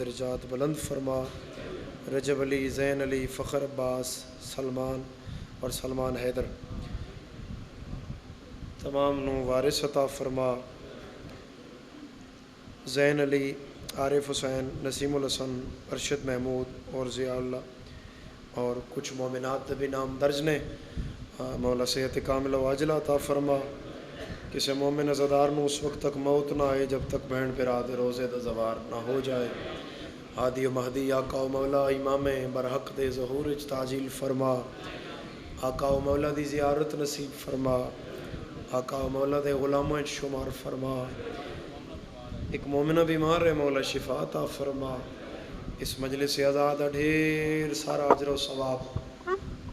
درجات بلند فرما۔ رجب علی، زین علی، فخر عباس، سلمان اور سلمان حیدر تمام نو وارث عطا فرما۔ زین علی، عارف حسین، نسیم الحسن، ارشد محمود اور ضیاء اللہ اور کچھ مومنات بھی نام درج نے۔ مولا صحت کامل و عاجلہ عطا فرما۔ کسی مومن عزادار نو اس وقت تک موت نہ آئے جب تک بہن برا دے روزے دا زوار نہ ہو جائے۔ ہادی و مہدی آقا و مولا امام برحق دے ظہور اچ تعجیل فرما۔ آقا و مولا دی زیارت نصیب فرما۔ آقا و مولا دے غلاموں اچ شمار فرما۔ ایک مومنہ بیمار ہے، مولا شفا عطا فرما۔ اس مجلس آزاد ڈھیر سارا اجر و ثواب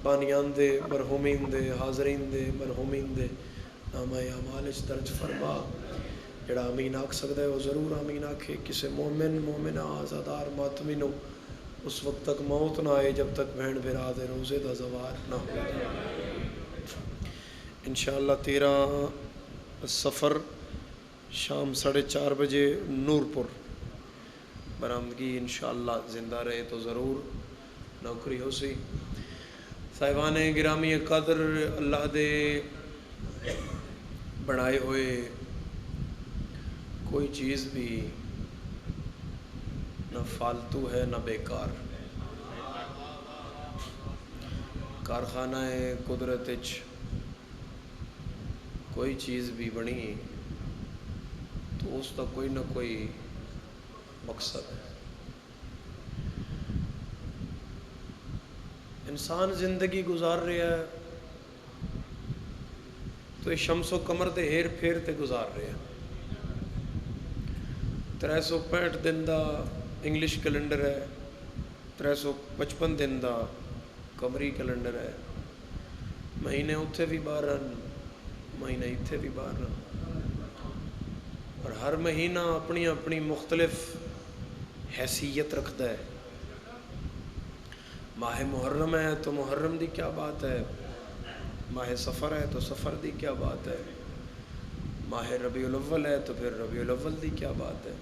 بانیان دے، مرحومین دے، حاضرین دے، مرحومین دے نامہ اعمال اچ درج فرما۔ جڑا امین آکھ سکتا ہے وہ ضرور امین آکھے۔ کسی مومن مومنہ آزادار ماتمی نو اس وقت تک موت نہ آئے جب تک بہن بھرا دے روزے دا زوار نہ ہو جائے۔ انشاءاللہ 13 سفر شام 4:30 بجے نورپور برآمدگی انشاءاللہ زندہ رہے تو ضرور نوکری ہو سی۔ صاحبان گرامی قدر، اللہ دے بنائے ہوئے کوئی چیز بھی نہ فالتو ہے نہ بیکار۔ کارخانہ قدرت وچ کوئی چیز بھی بنی تو اس کا کوئی نہ کوئی مقصد ہے۔ انسان زندگی گزار رہا ہے تو یہ شمس و قمر تے ہیر پھیر تے گزار رہے ہیں۔ 365 دن دا انگلش کیلنڈر ہے، 355 دن دا قمری کیلنڈر ہے۔ مہینے اتھے بھی 12 مہینے اتھے بھی 12 اور ہر مہینہ اپنی اپنی مختلف حیثیت رکھتا ہے۔ ماہ محرم ہے تو محرم دی کیا بات ہے، ماہ سفر ہے تو سفر دی کیا بات ہے، ماہ ربیع الاول ہے تو پھر ربیع الاول دی کیا بات ہے۔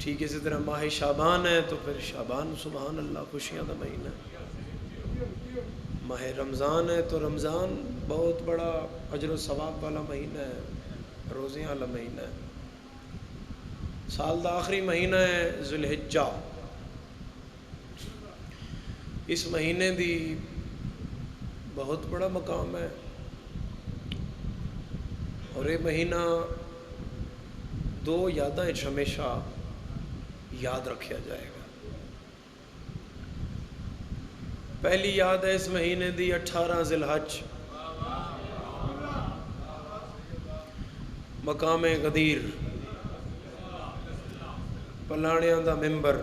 ٹھیک اسی طرح ماہ شعبان ہے تو پھر شعبان سبحان اللہ خوشیاں دا مہینہ ہے۔ ماہ رمضان ہے تو رمضان بہت بڑا اجر و ثواب والا مہینہ ہے، روزیاں والا مہینہ ہے۔ سال دا آخری مہینہ ہے ذو الحجہ، اس مہینے دی بہت بڑا مقام ہے اور یہ مہینہ 2 یاداں ہمیشہ یاد رکھا جائے گا۔ پہلی یاد ہے اس مہینے دی 18 ذی الحج، مقام غدیر، پلانیاں دا ممبر،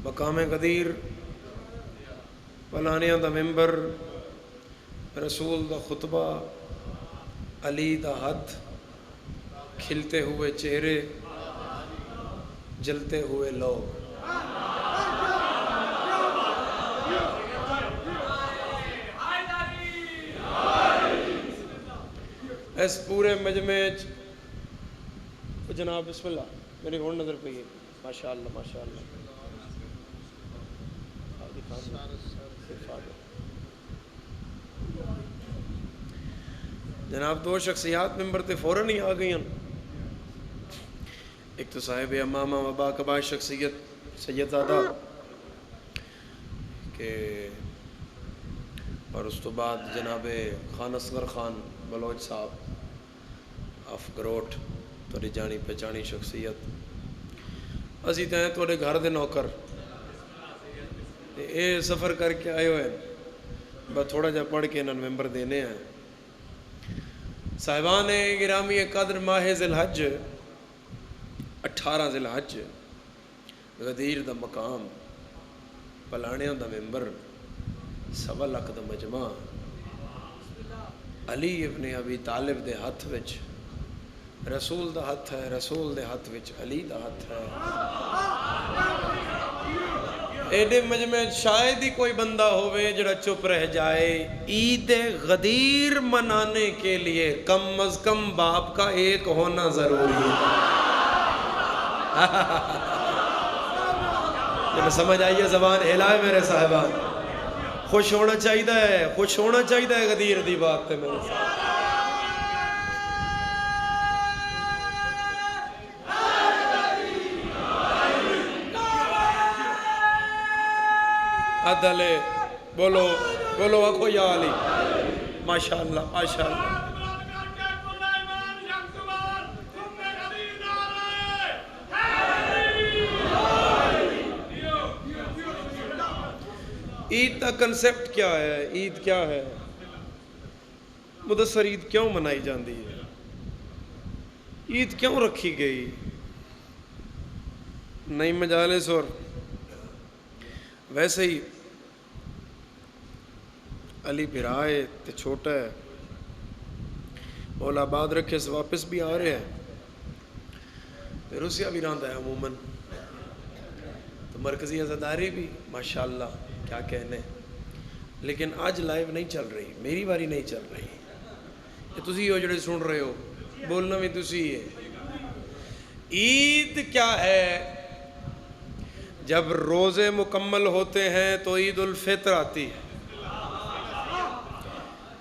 مقام غدیر، پلانیاں دا ممبر، رسول دا خطبہ، علی دا ہاتھ، کھلتے ہوئے چہرے، جلتے ہوئے لوگ۔ اس پورے مجمع جناب بسم اللہ میری ہون نظر پہ ہے، ماشاءاللہ ماشاءاللہ۔ جناب 2 شخصیات ممبر تے فوراً ہی آ گئی ہیں۔ ایک تو صاحب امامہ و باقبا شخصیت سید زادہ کہ اور اس تو بعد جناب خان اصغر خان بلوچ صاحب آف گروٹ، تھوڑی جانی پہچانی شخصیت۔ اسی تے تھوڑے گھر دے نوکر اے سفر کر کے آئے ہوئے بس تھوڑا جا پڑھ کے انہوں ممبر دینے ہیں۔ صاحبان گرامی قدر، ماہ ذی الحج 18 ذی الحج، غدیر دا مقام، پلانیاں دا ممبر، 1.25 لاکھ دا مجمع، علی ابن ابی طالب دے ہاتھ وچ رسول دا ہاتھ ہے، رسول دے ہاتھ وچ علی دا ہاتھ ہے۔ ایڈے مجمع شاید ہی کوئی بندہ ہوئے جڑا چپ رہ جائے عید غدیر منانے کے لیے کم از کم باپ کا ایک ہونا ضروری ہے۔ جب سمجھ آئیے زبان ہلائے میرے صاحبان، خوش ہونا چاہیے، خوش ہونا چاہیے غدیر دی بات تے میرے صاحب۔ عدلے بولو بولو آکھو یا علی، ماشاءاللہ ماشاءاللہ۔ عید کا کنسپٹ کیا ہے؟ عید کیا ہے؟ مدثر عید کیوں منائی جاندی ہے؟ عید کیوں رکھی گئی؟ نئی مجالس اور ویسے ہی علی بھرائے تے چھوٹا ہے، مولا آباد رکھے سے واپس بھی آ رہے ہیں، روسیہ بھی رہندا ہے عموماً، تو مرکزی عزاداری بھی ماشاءاللہ کیا کہنے، لیکن آج لائیو نہیں چل رہی، میری باری نہیں چل رہی، یہ تسی ہو جڑے سن رہے ہو، بولنا بھی تسی ہے۔ عید کیا ہے؟ جب روزے مکمل ہوتے ہیں تو عید الفطر آتی ہے،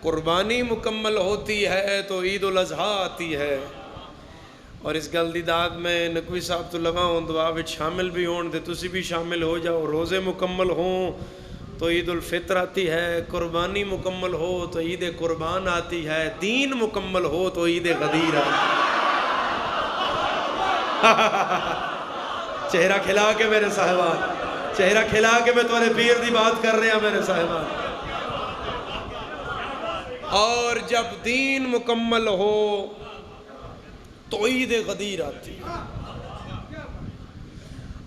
قربانی مکمل ہوتی ہے تو عید الاضحیٰ آتی ہے، اور اس گل دی داد میں نقوی صاحب تو لگا ہوں دعا وچ شامل بھی ہون تے تسی بھی شامل ہو جاؤ۔ روزے مکمل ہوں تو عید الفطر آتی ہے، قربانی مکمل ہو تو عید قربان آتی ہے، دین مکمل ہو تو عید غدیر آتی ہے۔ چہرہ کھلا کے میرے صاحبان، چہرہ کھلا کے میں تمہارے پیر دی بات کر رہے ہیں میرے صاحبان۔ اور جب دین مکمل ہو تو عید غدیر آتی ہے۔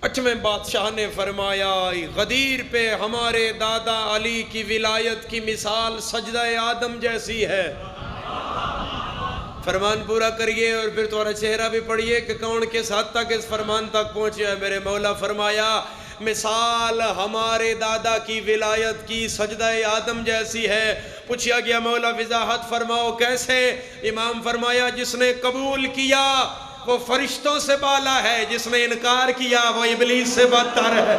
اٹھویں بادشاہ نے فرمایا غدیر پہ ہمارے دادا علی کی ولایت کی مثال سجدہ آدم جیسی ہے۔ فرمان پورا کریے اور پھر تمہارا چہرہ بھی پڑھیے کہ کون کس حد تک اس فرمان تک پہنچے ہے۔ میرے مولا فرمایا مثال ہمارے دادا کی ولایت کی سجدہ آدم جیسی ہے۔ پوچھا گیا مولا وضاحت فرماؤ کیسے؟ امام فرمایا جس نے قبول کیا وہ فرشتوں سے بالا ہے، جس نے انکار کیا وہ ابلیس سے بدتر ہے۔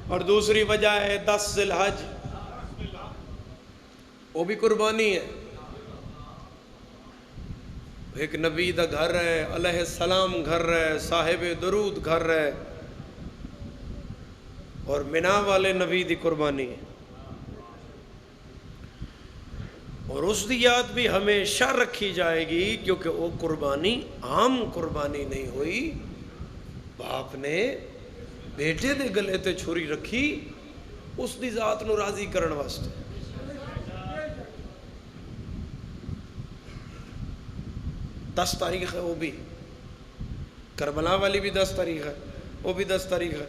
اور دوسری وجہ ہے 10 ذی الحج، وہ بھی قربانی ہے۔ ایک نبی دا گھر ہے، علیہ السلام گھر ہے، صاحب درود گھر ہے، اور منا والے نبی دی قربانی ہے، اور اس دی یاد بھی ہمیشہ رکھی جائے گی کیونکہ وہ قربانی عام قربانی نہیں ہوئی، باپ نے بیٹے دے گلے تے چھری رکھی اس دی ذات نو راضی کرن واسطے۔ 10 تاریخ ہے وہ بھی، کربلا والی بھی 10 تاریخ ہے، وہ بھی 10 تاریخ ہے۔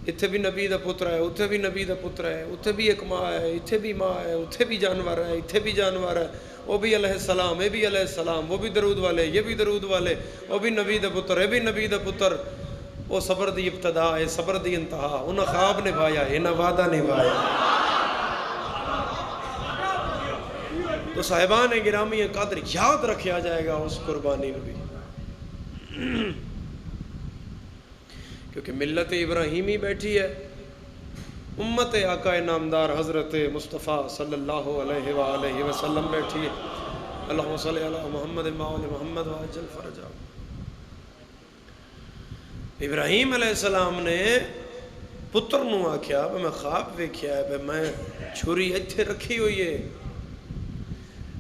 اتھے بھی نبی دا پتر ہے، اتھے بھی نبی دا پتر ہے، اتھے بھی ایک ماں ہے، اتھے بھی ماں ہے، اتھے بھی جانور ہے، اتھے بھی جانور ہے، وہ بھی علیہ السلام، یہ بھی علیہ السلام، وہ بھی درود والے، یہ بھی درود والے، وہ بھی نبی دا پتر، یہ بھی نبی دا پتر۔ وہ صبر دی ابتدا ہے، صبر دی انتہا، انہاں خواب نبھایا، انہاں وعدہ نبھایا۔ تو صاحبان گرامی قدر یاد رکھیا جائے گا اس قربانی نبی، کیونکہ ملت ابراہیمی بیٹھی ہے، امت آقا نامدار حضرت مصطفیٰ صلی اللہ علیہ وآلہ وسلم بیٹھی ہے۔ اللہم صلی علی محمد وآل محمد وعجل فرجہ۔ ابراہیم علیہ السلام نے پتر نو آکھیا میں خواب ویکھیا ہے میں چھری ایتھے رکھی ہوئی ہے،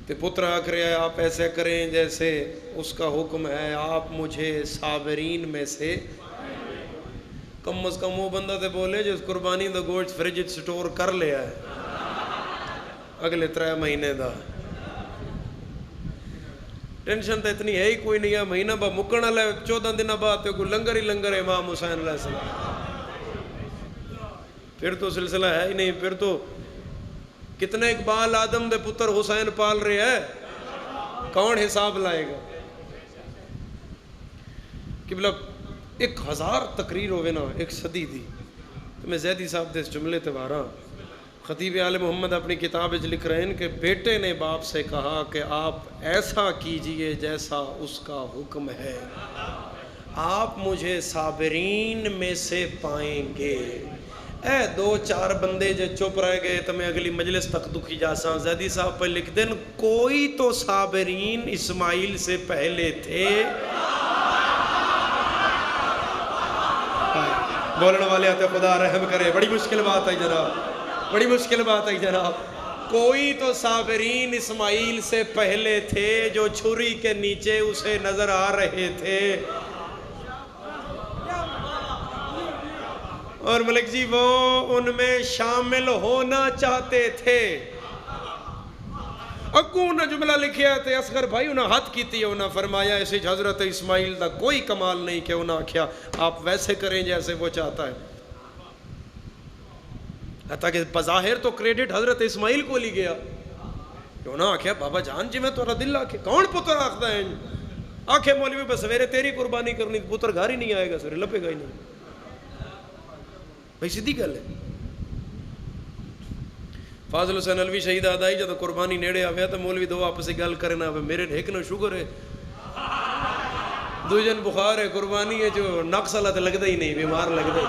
تے پتر آکھ رہا ہے آپ ایسے کریں جیسے اس کا حکم ہے، آپ مجھے صابرین میں سے۔ کم از کم وہ بندہ تے بولے جو قربانی دا گوشت فریج سٹور کر لیا ہے اگلے 3 مہینے دا۔ ٹینشن تو اتنی ہے ہی کوئی نہیں ہے، مہینہ با مکن والا 14 دن بعد کوئی لنگر ہی لنگر ہے امام حسین علیہ السلام۔ پھر تو سلسلہ ہے ہی نہیں، پھر تو کتنے اقبال آدم دے پتر حسین پال رہے ہیں، کون حساب لائے گا؟ کہ مطلب 1000 تقریر ہوئے نا ایک صدی دی، تو میں زیدی صاحب دے اس جملے تے وارا، خطیب آل محمد اپنی کتاب وچ لکھ رہے ہیں کہ بیٹے نے باپ سے کہا کہ آپ ایسا کیجئے جیسا اس کا حکم ہے، آپ مجھے صابرین میں سے پائیں گے۔ اے 2-4 بندے جو چپ رہ گئے تو میں اگلی مجلس تک دکھی جاساں، زیدی صاحب پہ لکھ دیں کوئی تو صابرین اسماعیل سے پہلے تھے۔ بولنے والے آتے خدا رحم کرے، بڑی مشکل بات ہے جناب، بڑی مشکل بات ہے جناب۔ کوئی تو صابرین اسماعیل سے پہلے تھے جو چھری کے نیچے اسے نظر آ رہے تھے، اور ملک جی وہ ان میں شامل ہونا چاہتے تھے۔ اگوں نہ جملہ لکھیا تھے اصغر بھائی انہاں حد کیتی ہے، انہاں فرمایا اسے حضرت اسماعیل دا کوئی کمال نہیں کہ انہاں کیا آپ ویسے کریں جیسے وہ چاہتا ہے، حتیٰ کہ بظاہر تو کریڈٹ حضرت اسماعیل کو لی گیا کہ انہاں کیا بابا جان جی میں تو دل آکھے کون پتر آکھتا ہے آکھے مولوی بس سویرے تیری قربانی کرنی، پتر گھر ہی نہیں آئے گا، سویرے لپے گا ہی نہیں۔ بھائی سیدھی گل ہے۔ فاضل حسین علوی شہید آدائی جب قربانی نیڑے آویا تو مولوی دو آپس گل کرنا، میرے ایک نہ شکر ہے دو جن بخار ہے قربانی ہے جو نقص اللہ تے لگتا ہی نہیں، بیمار لگتا ہی۔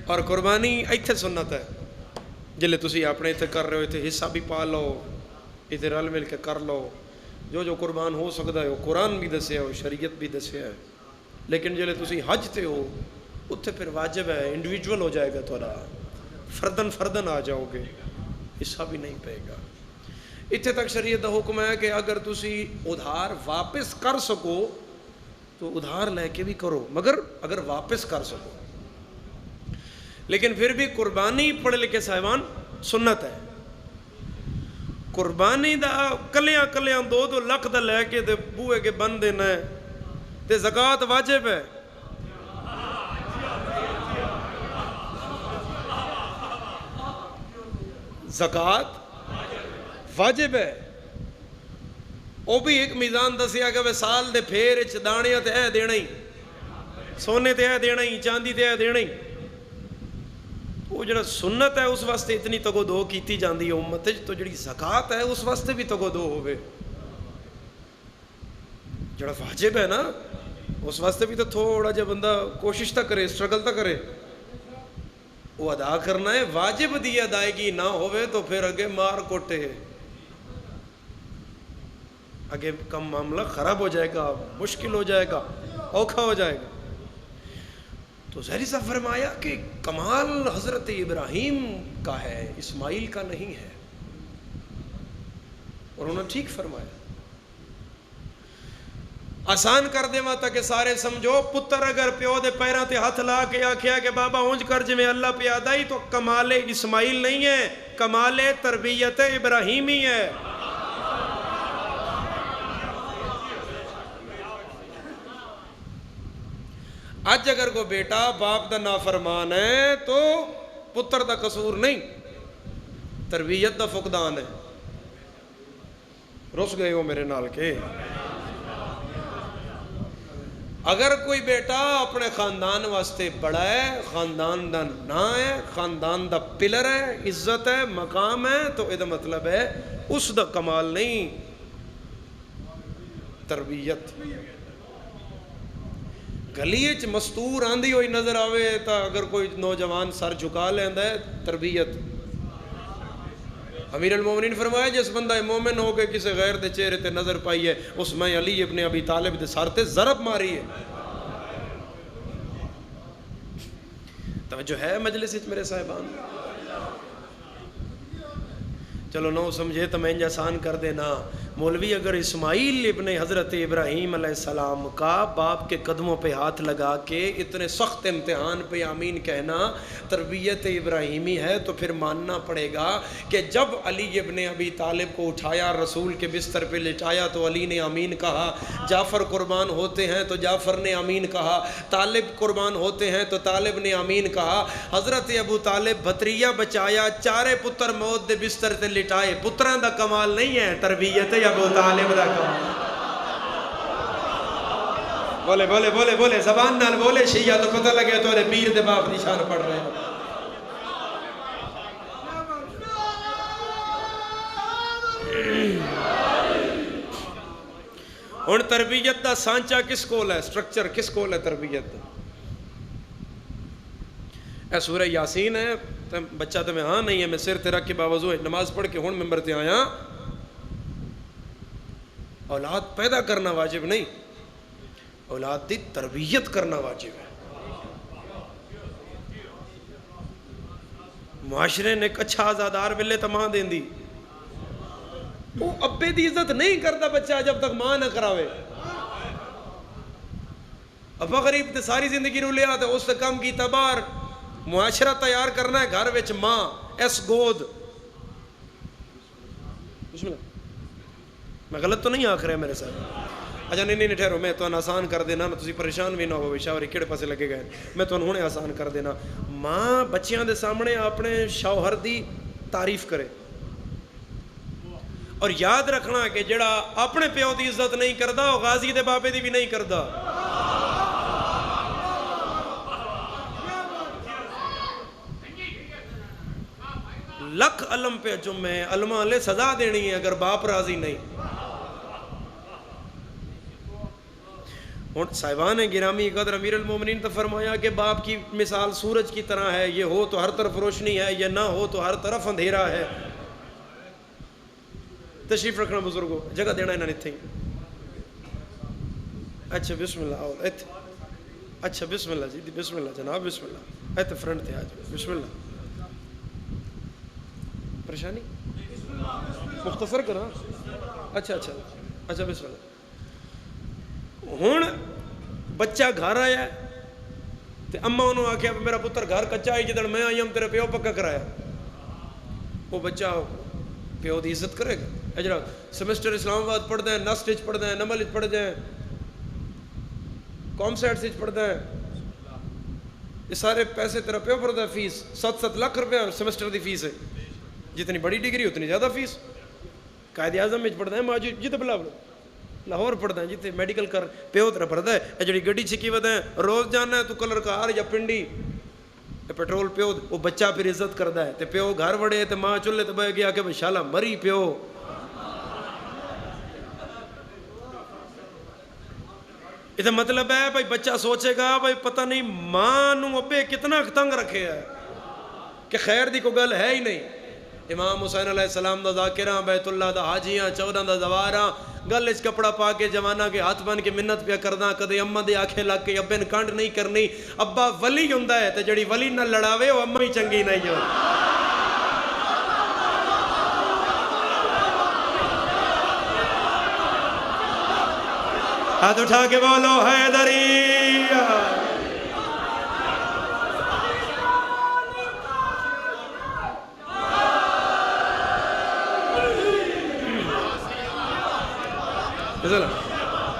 اور قربانی ایتھے سنت ہے، جلے تسی اپنے ایتھے کر رہے ہو ایتھے حصہ بھی پا لو، ایتھے رل مل کے کر لو، جو قربان ہو سکتا ہے وہ قرآن بھی دسیا ہو، شریعت بھی دسیا ہے، لیکن جلے تسی حج تے ہو اتھے پھر واجب ہے، انڈیویجول ہو جائے گا تھوڑا، فردن آ جاؤ گے، حصہ بھی نہیں پائے گا۔ اتھے تک شریعت دا حکم ہے کہ اگر تسی ادھار واپس کر سکو تو ادھار لے کے بھی کرو، مگر اگر واپس کر سکو، لیکن پھر بھی قربانی پڑھے لکھے صاحبان سنت ہے۔ قربانی دا کلیاں 2 لکھ دا لے کے دے بوئے کے بن دینا ہے تے زکوٰۃ واجب ہے۔ زکوٰۃ واجب ہے، وہ بھی ایک میزان دسیا کہ سال دے پھیر دانیاں تے اے دینا ہی، سونے تے اے دینا ہی، چاندی تے اے دینا ہی، وہ جڑا سنت ہے اس واسطے اتنی تگو دو کیتی جاندی ہے امت، تو جڑی زکوٰۃ ہے اس واسطے بھی تگو دو ہوئے، جڑا واجب ہے نا اس واسطے بھی تو تھوڑا جا بندہ کوشش تا کرے، سٹرگل تا کرے، وہ ادا کرنا ہے۔ واجب دی ادائیگی نہ ہوئے تو پھر اگے مار کوٹے، اگے کم معاملہ خراب ہو جائے گا، مشکل ہو جائے گا، اوکھا ہو جائے گا۔ تو زہری صاحب فرمایا کہ کمال حضرت ابراہیم کا ہے، اسماعیل کا نہیں ہے، اور انہوں نے ٹھیک فرمایا۔ آسان کر دے ماتا کہ سارے سمجھو، پتر اگر پیو دے پیران تے ہاتھ لا کے آکھیا کہ بابا اونج کر جی میں اللہ پہ آدائی، تو کمال اسماعیل نہیں ہے، کمال تربیت ابراہیمی ہے۔ آج اگر کوئی بیٹا باپ دا نافرمان ہے تو پتر دا قصور نہیں، تربیت دا فقدان ہے۔ رس گئے ہو میرے نال کے؟ اگر کوئی بیٹا اپنے خاندان واسطے بڑا ہے، خاندان دا نا ہے، خاندان دا پلر ہے، عزت ہے، مقام ہے، تو یہ مطلب ہے اس دا کمال نہیں، تربیت۔ گلی وچ مستور آندھی ہوئی نظر آوے تا اگر کوئی نوجوان سر جھکا لیندا ہے، تربیت۔ امیر المومنین فرمایا جس بندہ مومن ہو کے کسی غیر دے چہرے تے نظر پائی ہے، اس میں علی ابن ابی طالب دے سر تے ضرب ماری ہے۔ توجہ ہے مجلس وچ میرے صاحبان؟ چلو نو سمجھے تو میں آسان کر دینا، مولوی اگر اسماعیل ابن حضرت ابراہیم علیہ السلام کا باپ کے قدموں پہ ہاتھ لگا کے اتنے سخت امتحان پہ آمین کہنا تربیت ابراہیمی ہے، تو پھر ماننا پڑے گا کہ جب علی ابن ابی طالب کو اٹھایا رسول کے بستر پہ لٹایا تو علی نے آمین کہا، جعفر قربان ہوتے ہیں تو جعفر نے آمین کہا، طالب قربان ہوتے ہیں تو طالب نے آمین کہا۔ حضرت ابو طالب بھتریجا بچایا، چارے پتر موت دے بستر تے لٹائے۔ پتران دا کمال نہیں ہے، تربیت ہے ابو طالب دا کمال۔ بولے بولے بولے بولے زبان نال بولے، شیعہ تو پتہ لگے تو پیر دے باپ نشان پڑھ رہے ہیں۔ اور تربیت دا سانچہ کس کول ہے، سٹرکچر کس کول ہے تربیت دا؟ اے سورہ یاسین ہے، بچہ تو میں ہاں نہیں ہے، میں سر تے رکھ کے باوضو نماز پڑھ کے ہون ممبر تے آیا۔ اولاد پیدا کرنا واجب نہیں، اولاد دی تربیت کرنا واجب ہے۔ معاشرے نے ایک اچھا آزادار ملے تو ماں دین دی، وہ ابے دی عزت نہیں کرتا بچہ جب تک ماں نہ کراوے۔ ابا غریب تے ساری زندگی رو لیا تو اس سے کم کی تبار معاشرہ تیار کرنا ہے، گھر وچ ماں ایس گود۔ بسم اللہ، میں غلط تو نہیں آکھ رہا میرے ساتھ؟ اچھا نہیں ٹھہرو، میں تو آسان کر دینا، تسی پریشان بھی نہ ہو شاوری کیڑے پاسے لگے گئے، میں تو ہنے آسان کر دینا۔ ماں بچیاں دے سامنے اپنے شوہر دی تعریف کرے، اور یاد رکھنا کہ جڑا اپنے پیو دی عزت نہیں کردا وہ غازی دے بابے دی بھی نہیں کردا۔ لکھ علم پہ جمعے علماء لے سزا دینی ہے اگر باپ راضی نہیں۔ صاحبان گرامی قدر امیر المومنین تو فرمایا کہ باپ کی مثال سورج کی طرح ہے، یہ ہو تو ہر طرف روشنی ہے، یہ نہ ہو تو ہر طرف اندھیرا ہے۔ تشریف رکھنا بزرگوں، جگہ دینا انہوں نے تھے۔ اچھا بسم اللہ آؤ ایتھے، اچھا بسم اللہ جی، بسم اللہ جناب، بسم اللہ ایتھے فرنٹ تھے آج، بسم اللہ۔ پریشانی مختصر کرنا، اچھا اچھا اچھا بسم اللہ۔ ہون بچہ گھر آیا ہے تے اماں انہوں آکھیا میرا پتر گھر کچا ہے، جدن میں آئی ہم تیرے پیو پکا کرایا۔ وہ بچہ پیو دی عزت کرے گا؟ اجرا سیمسٹر اسلام آباد پڑھ دیں، نسٹ وچ پڑھ دیں، نمل وچ پڑھ دیں، کام سیٹ وچ پڑھ دیں، یہ سارے پیسے تیرا پیو پڑھ دیں، فیس 7 لاکھ روپے سیمسٹر دی فیس ہے، جتنی بڑی ڈگری اتنی زیادہ فیس۔ قائد اعظم وچ پڑھ دیں، ماجو جتے بلا لاہور پڑھتا ہے، جتے میڈیکل کر پیو تیرا پڑھتا ہے۔ جڑی گڈی چھکی ودا ہے روز جانا ہے تو کلر کار یا پنڈی پیٹرول پیو، وہ بچہ پھر عزت کرتا ہے۔ تے پیو گھر وڑے تے ماں چولہے تے بہ گیا کہ شالا مری پیو۔ یہ مطلب ہے بھائی بچہ سوچے گا بھائی پتہ نہیں ماں نو ابے کتنا تنگ رکھے ہے کہ خیر دی کو گل ہے ہی نہیں۔ امام حسین علیہ السلام دا ذاکراں، بیت اللہ دا حاجیاں، 14 دا زواراں، گل اس کپڑا پا کے جوانہ کے ہاتھ بن کے منت پیا کرداں، کدے اماں دے آنکھیں لگ کے ابے نے کانڈ نہیں کرنی۔ ابا ولی ہوندا ہے تے جڑی ولی نہ لڑاوے وہ اماں ہی چنگی نہیں ہو۔ ہاتھ اٹھا کے بولو حیدری۔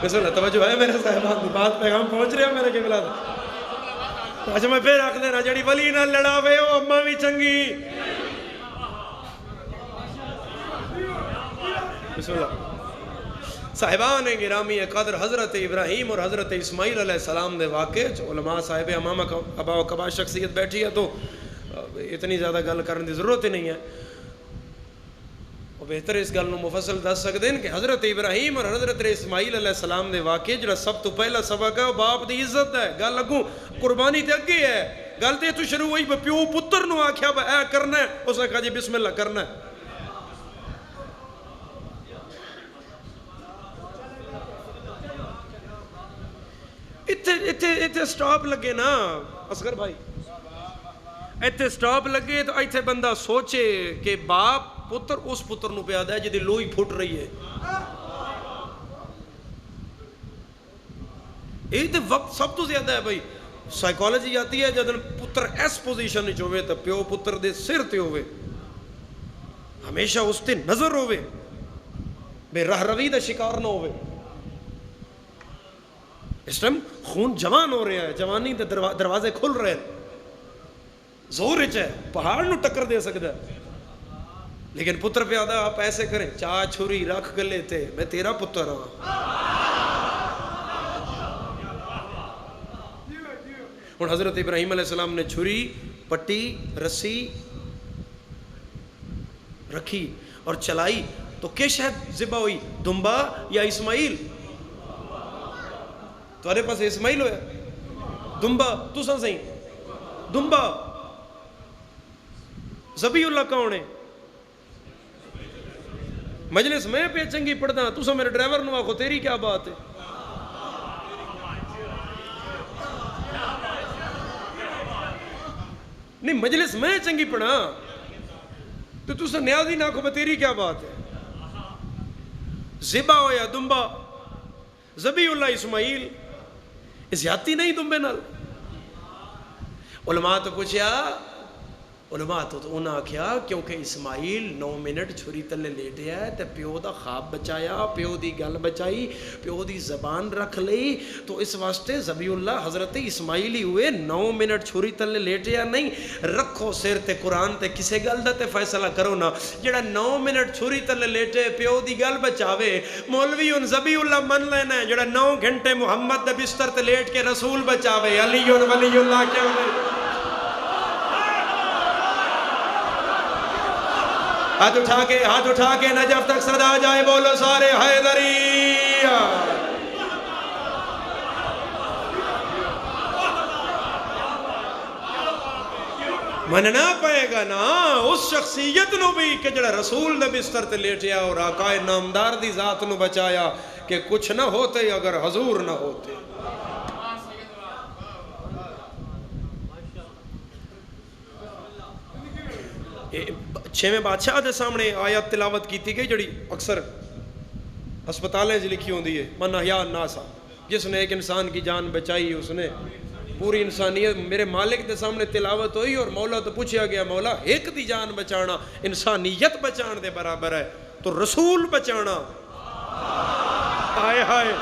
بسم اللہ، توجہ ہے میرے صاحبان، بات پیغام پہنچ رہے ہیں میرے کے بلاد۔ اچھا میں پھر رکھ دینا، جڑی ولی نہ لڑاوے وہ اماں بھی چنگی۔ بسم اللہ۔ صاحبان گرامی قدر حضرت ابراہیم اور حضرت اسماعیل علیہ السلام دے واقع علماء صاحب امام ابا و کبا شخصیت بیٹھی ہے تو اتنی زیادہ گل کرنے کی ضرورت ہی نہیں ہے۔ بہتر اس گل نو مفصل دس سکتے ہیں کہ حضرت ابراہیم اور حضرت اسماعیل علیہ السلام دے واقع جڑا سب تو پہلا سبق ہے وہ باپ دی عزت ہے۔ گل اگوں قربانی تے اگے ہے، گل تے تو شروع ہوئی پیو پتر نو آکھیا اے کرنا ہے، اس نے کہا جی بسم اللہ کرنا ہے۔ اتھے سٹاپ لگے نا اصغر بھائی، اتھے سٹاپ لگے تو اتھے بندہ سوچے کہ باپ ਪੁੱਤਰ ਉਸ ਪੁੱਤਰ ਨੂੰ ਪਿਆਦਾ ਹੈ ਜਿਹਦੀ ਲੋਈ ਫੁੱਟ ਰਹੀ ਹੈ। ਇਹ ਤੇ ਵਕਤ ਸਭ ਤੋਂ ਜ਼ਿਆਦਾ ਹੈ ਬਈ। ਸਾਈਕੋਲੋਜੀ ਆਤੀ ਹੈ ਜਦੋਂ ਪੁੱਤਰ ਇਸ ਪੋਜੀਸ਼ਨ ਵਿੱਚ ਹੋਵੇ ਤਾਂ ਪਿਓ ਪੁੱਤਰ ਦੇ ਸਿਰ ਤੇ ਹੋਵੇ, ਹਮੇਸ਼ਾ ਉਸ ਤੇ ਨਜ਼ਰ ਹੋਵੇ, ਬੇਰਹਰਵੀ ਦਾ ਸ਼ਿਕਾਰ ਨਾ ਹੋਵੇ। ਇਸ ਟਾਈਮ ਖੂਨ ਜਵਾਨ ਹੋ ਰਿਹਾ ਹੈ, ਜਵਾਨੀ ਦੇ ਦਰਵਾਜ਼ੇ ਖੁੱਲ ਰਹੇ ਹਨ, ਜ਼ੋਰ ਵਿੱਚ ਹੈ, ਪਹਾੜ ਨੂੰ ਟੱਕਰ ਦੇ ਸਕਦਾ ਹੈ। لیکن پتر پیادا آپ ایسے کریں، چا چھری رکھ گلے تے، میں تیرا پتر ہوں۔ اور حضرت ابراہیم علیہ السلام نے چھری، پٹی، رسی رکھی اور چلائی تو کیا شاید ذبح ہوئی؟ دمبا یا اسماعیل؟ تمہارے پاس اسماعیل ہویا دمبا تو سن سہی دمبا ذبیح اللہ کون ہے؟ مجلس میں پہ چنگی پڑھدا تسا میرے ڈرائیور نو آخو تیری کیا بات ہے؟ نہیں مجلس میں چنگی پڑھا تو تسا نیازی نہ آخو تیری کیا بات ہے؟ ذبح ہویا دمبا ذبیح اللہ اسماعیل، زیادتی نہیں دمبے نال؟ علماء تو پوچھیا، علماء تو انہاں آکھیا کیونکہ اسماعیل 9 منٹ چھری تلے لیٹے ہے تے پیو دا خواب بچایا، پیو دی گل بچائی، پیو دی زبان رکھ لئی، تو اس واسطے ذبیح اللہ حضرت اسماعیل ہی ہوئے۔ 9 منٹ چھری تلے لیٹے یا نہیں، رکھو سر تے قرآن تے کسے گل دا تے فیصلہ کرو نا۔ جڑا 9 منٹ چھری تلے لیٹے پیو دی گل بچاوے، مولوی ان ذبیح اللہ من لینا ہے۔ جڑا 9 گھنٹے محمد دے بستر تے لیٹ کے رسول بچاوے، علی ولی اللہ کیوں نہیں؟ ہاتھ اٹھا کے نجف تک صدا جائے، بولو سارے حیدری۔ مننا پائے گا نا اس شخصیت نو بھی کہ جڑا رسول دے بستر تے لیٹیا اور آقا نامدار دی ذات نو بچایا کہ کچھ نہ ہوتے اگر حضور نہ ہوتے۔ چھویں بادشاہ دے سامنے آیت تلاوت کیتی گئی جڑی اکثر ہسپتالیں جی لکھی ہوندی ہے، من احیاء الناس، جس نے ایک انسان کی جان بچائی اس نے پوری انسانیت۔ میرے مالک دے سامنے تلاوت ہوئی اور مولا تو پوچھا گیا، مولا ایک دی جان بچانا انسانیت بچان دے برابر ہے تو رسول بچانا، ہائے ہائے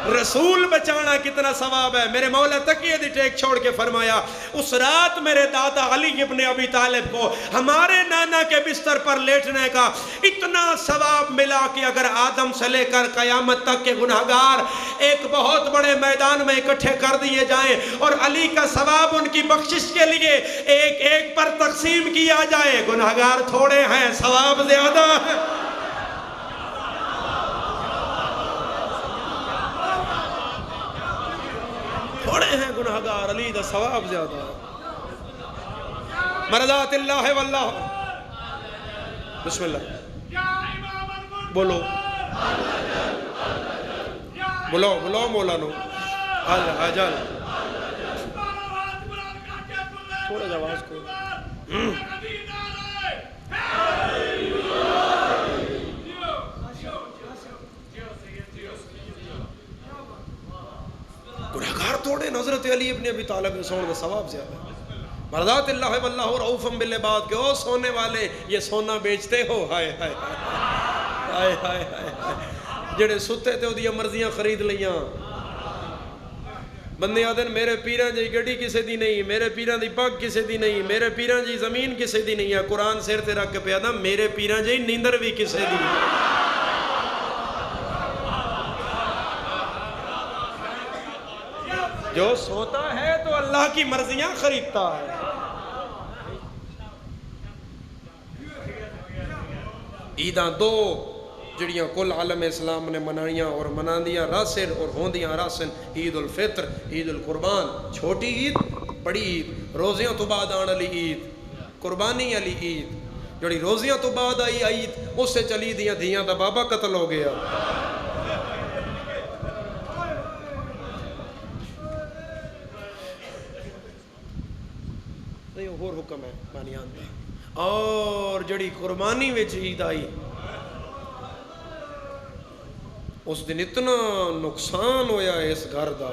رسول بچانا کتنا ثواب ہے۔ میرے مولا تکیہ دی ٹیک چھوڑ کے فرمایا، اس رات میرے دادا علی ابن ابی طالب کو ہمارے نانا کے بستر پر لیٹنے کا اتنا ثواب ملا کہ اگر آدم سے لے کر قیامت تک کے گناہگار ایک بہت بڑے میدان میں اکٹھے کر دیے جائیں اور علی کا ثواب ان کی بخشش کے لیے ایک ایک پر تقسیم کیا جائے، گناہگار تھوڑے ہیں ثواب زیادہ ہے۔ تھوڑے ہیں گناہگار، علی دا ثواب زیادہ ہے۔ مرضات اللہ واللہ، بسم اللہ بولو بولو بولو مولانو حجال تھوڑا جا آواز کو گناہگار تھوڑے، حضرت علی ابن ابی طالب نے سونے کا ثواب زیادہ ہے۔ مرضات اللہ واللہ رؤوف بالعباد، کہ او سونے والے یہ سونا بیچتے ہو، ہائے ہائے ہائے ہائے ہائے، جڑے ستے تے اودیاں مرضیاں خرید لیاں۔ بندے آدن میرے پیران جی گڑی کسے دی نہیں، میرے پیران دی پاک کسے دی نہیں، میرے پیران جی زمین کسے دی نہیں ہے۔ قرآن سیر تے رکھ کے پیادا میرے پیران جی نیندر بھی کسے دی۔ جو سوتا ہے تو اللہ کی مرضیاں خریدتا ہے۔ عیداں دو جڑیاں کل عالم اسلام نے منائیاں اور مناندیاں راسن اور ہوندیاں راسن، عید الفطر، عید القربان، چھوٹی عید، بڑی عید، روزیاں تو بعد آن علی عید، قربانی علی عید، جڑی روزیاں تو بعد آئی عید اس سے چلی دیاں دھیاں دا بابا قتل ہو گیا۔ اور حکم ہے بانیان دا، اور جڑی قربانی وچ عید آئی اس دن اتنا نقصان ہویا ہے اس گھر دا،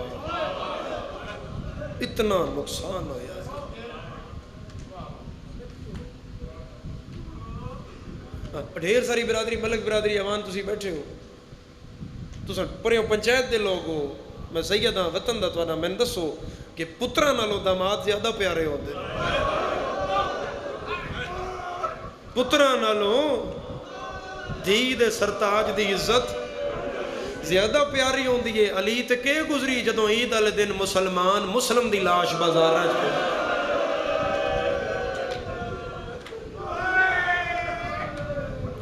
اتنا نقصان ہویا ہے۔ ڈھیر ساری برادری، ملک برادری ایوان تسی بیٹھے ہو، تساں پریوں پنچایت دے لوگ ہو، میں سید ہاں وطن دا توانا، میں دسو کہ پتراں نالوں داماد زیادہ پیارے ہوندے، پتراں نالوں دھی دے سرتاج دی عزت زیادہ پیاری ہوندی ہے۔ علی تے کہ گزری جدوں عید والے دن مسلم دی لاش بازاراں وچ،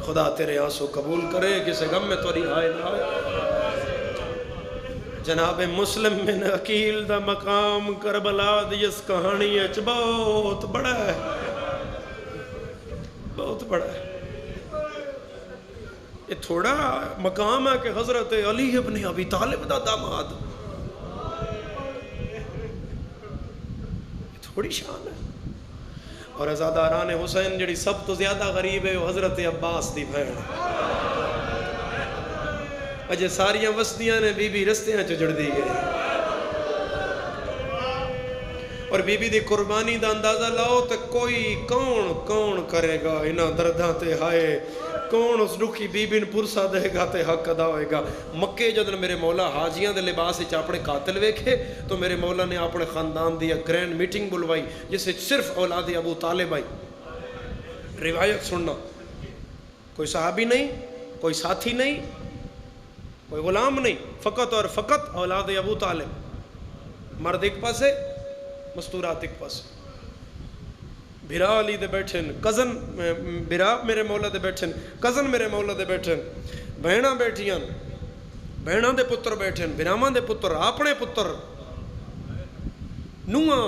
خدا تیرے آنسو قبول کرے، کسے غم میں توری آئے نہ آئے۔ جناب مسلم بن عقیل دا مقام کربلا دی اس کہانی اچ بہت بڑا ہے، بہت بڑا ہے۔ یہ تھوڑا مقام ہے کہ حضرت علی ابن ابی طالب دا داماد، یہ تھوڑی شان ہے۔ اور ازاداران حسین جڑی سب تو زیادہ غریب ہے وہ حضرت عباس دی بھین، اجے ساریاں وسدیاں نے بی بی رستیاں چجڑ دی گئی، اور بی بی دی قربانی دا اندازہ لاؤ تو کوئی کون کرے گا انہاں درداں تے ہائے، کون اس رکھی بی بی پرسا دے گا تے حق ادا ہوئے گا۔ مکے جدن میرے مولا حاجیاں دے لباس وچ اپنے قاتل ویکھے تو میرے مولا نے اپنے خاندان دی ایک گرینڈ میٹنگ بلوائی جس وچ صرف اولاد ابو طالب آئی، روایت سننا، کوئی صحابی نہیں، کوئی ساتھی نہیں، کوئی غلام نہیں، فقط اور فقط اولاد ابو طالب، مرد ایک پاسے مستورات ایک پاسے، بھرا علی دے بیٹھن، کزن بھرا میرے مولا دے بیٹھن، کزن میرے مولا دے بیٹھن، بہناں بیٹھیاں، بہناں دے پتر بیٹھن، بھراواں دے پتر، اپنے پتر، نوہاں،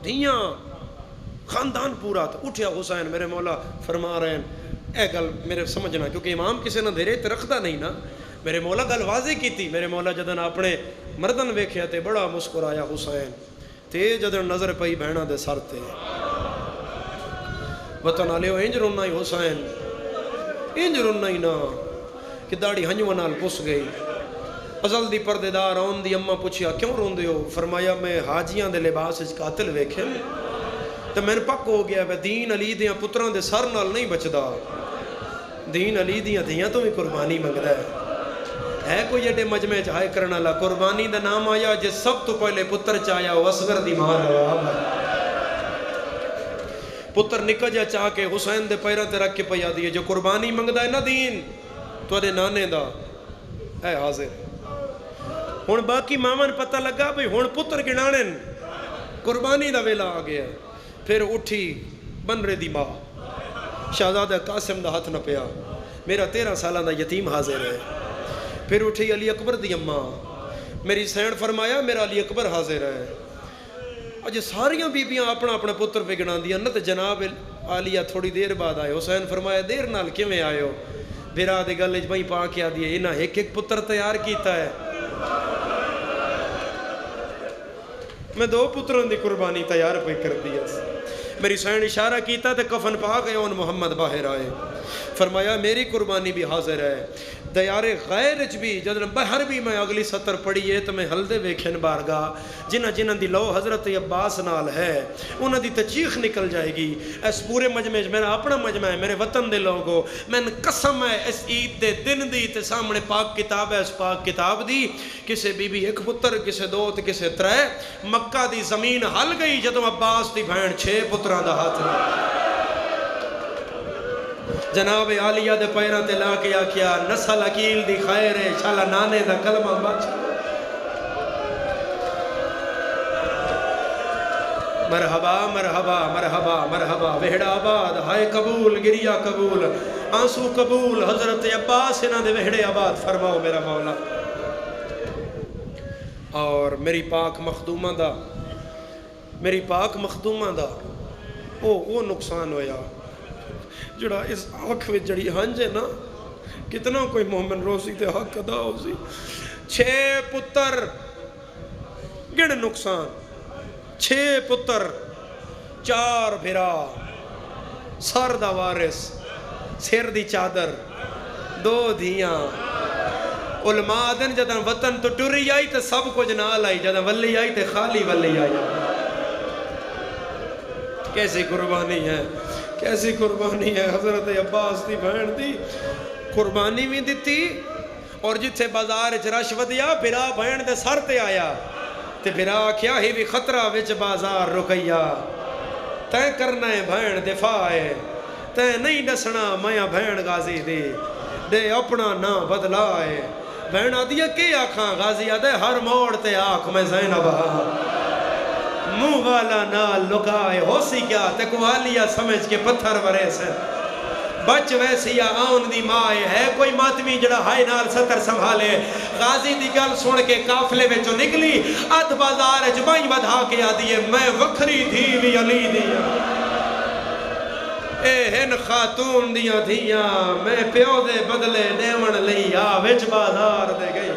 دھیاں، خاندان پورا۔ تو اٹھیا حسین، میرے مولا فرما رہے ہیں اے گل میرے سمجھنا، کیونکہ امام کسے نہ دھیرے تے رکھدا نہیں نا، میرے مولا گل واضح کی تھی۔ میرے مولا جدن اپنے مردن ویکھیا تے بڑا مسکرایا حسین، تے جدن نظر پئی بہناں دے سر تے، وطن آلیو انج رونا ہی حسین، انج رونا ہی نا کہ داڑھی ہنجوں نال پس گئی۔ ازل دی پردے دار آن دی اماں پوچھیا کیوں رون دیو؟ فرمایا میں حاجیاں دے لباس وچ قاتل ویکھے تو میں پک ہو گیا ہے دین علی دیاں پتران دے سر نال نہیں بچدا، دین علی دیاں دیاں تو بھی قربانی منگدا ہے کوئی ایڈے مجمع چاہے کرنا لا۔ قربانی دا نام آیا جس سب تو پہلے پتر چاہیا وہ اصغر دی ماں رواب ہے، پتر نکا جا چاہ کے حسین دے پیرہ تے رکھ کے پیا دیئے، جو قربانی منگدا ہے نا دین تو اے نانے دا اے حاضر۔ ہون باقی مامان پتہ لگا بھئی ہون پتر گنانن، قربانی دا ویلا آ گیا۔ پھر اٹھی بنرے دی ماں، شہزادہ قاسم دا ہاتھ نہ پیا، میرا 13 سالہ دا یتیم حاضر ہے۔ پھر اٹھی علی اکبر دی اماں، میری سین فرمایا میرا علی اکبر حاضر ہے۔ اج ساریاں بیبیاں اپنا اپنا پتر پہ گنا دیا نہ جناب عالیہ تھوڑی دیر بعد آئے۔ حسین فرمایا دیر نال کیویں آئے ہو؟ بھرا دی گل وچ بھئی پا کے آدیے انہاں ایک ایک پتر تیار کیتا ہے، میں 2 پتروں دی قربانی تیار پہ کر دیا۔ میری سین اشارہ کیتا تے کفن پا گئے ان محمد باہر آئے، فرمایا میری قربانی بھی حاضر ہے۔ دیار غیر اچ بھی جدن بہر بھی میں اگلی سطر پڑھی ہے تو میں ہلدے ویکھن بارگاہ جنہ دی لو حضرت عباس نال ہے انہاں دی تچیخ نکل جائے گی۔ اس پورے مجمع میرا اپنا مجمع ہے، میرے وطن دے لوگوں، میں قسم ہے اس عید دے دن دی تے سامنے پاک کتاب ہے، اس پاک کتاب دی کسے بی بی 1 پتر، کسے 2 تے کسے 3۔ مکہ دی زمین ہل گئی جدوں عباس دی بہن 6 پتراں دا ہاتھ نہ جناب عالیہ دے پیرہ تے لا کے آکیا نسل عقیل دی خیر ہے شالا نانے دا کلمہ بچ۔ مرحبا مرحبا مرحبا مرحبا، وہڑا آباد، ہائے قبول، گریا قبول، آنسو قبول، حضرت عباس انہاں دے وہڑے آباد فرماؤ میرا مولا۔ اور میری پاک مخدومہ دا وہ نقصان ہویا جڑا اس حق وچ جڑی ہنج ہے نا، کتنا کوئی مومن روسی تے حق ادا ہو سی۔ 6 پتر گن نقصان، 6 پتر، 4 بھرا، سر دا وارث سر دی چادر دو دھیاں علماء دن جدن وطن تو ٹری آئی تو سب کچھ نال آئی جدن ولی آئی تو خالی ولی آئی کیسی قربانی ہے کیسی قربانی ہے حضرت عباس دی بہن دی قربانی بھی دیتی اور جتھے بازار رش ودیا پھرا بہن دے سر تے آیا تے پھرا کیا ہی بھی خطرہ وچ بازار رکیا تے کرنا ہے بہن دفاع ہے تے نہیں دسنا میاں بہن غازی دی دے اپنا نا بدلا ہے بہن آدیا کی آکھاں غازی آدھے ہر موڑ تے آکھ میں زینب منہ والا نال لکائے ہو سی کیا تے کوالیا سمجھ کے پتھر ورے سے بچ ویسی آن دی مائے ہے کوئی ماتمی جڑا ہائے نال ستر سنبھالے غازی دی گل سن کے قافلے میں جو نکلی ادھ بازار جبائیں بدھا کے آدیے میں وکھری تھی بھی علی دیا اے ہن خاتون دیا دھیاں میں پیو دے بدلے دیون لئی وچ بازار دے گئی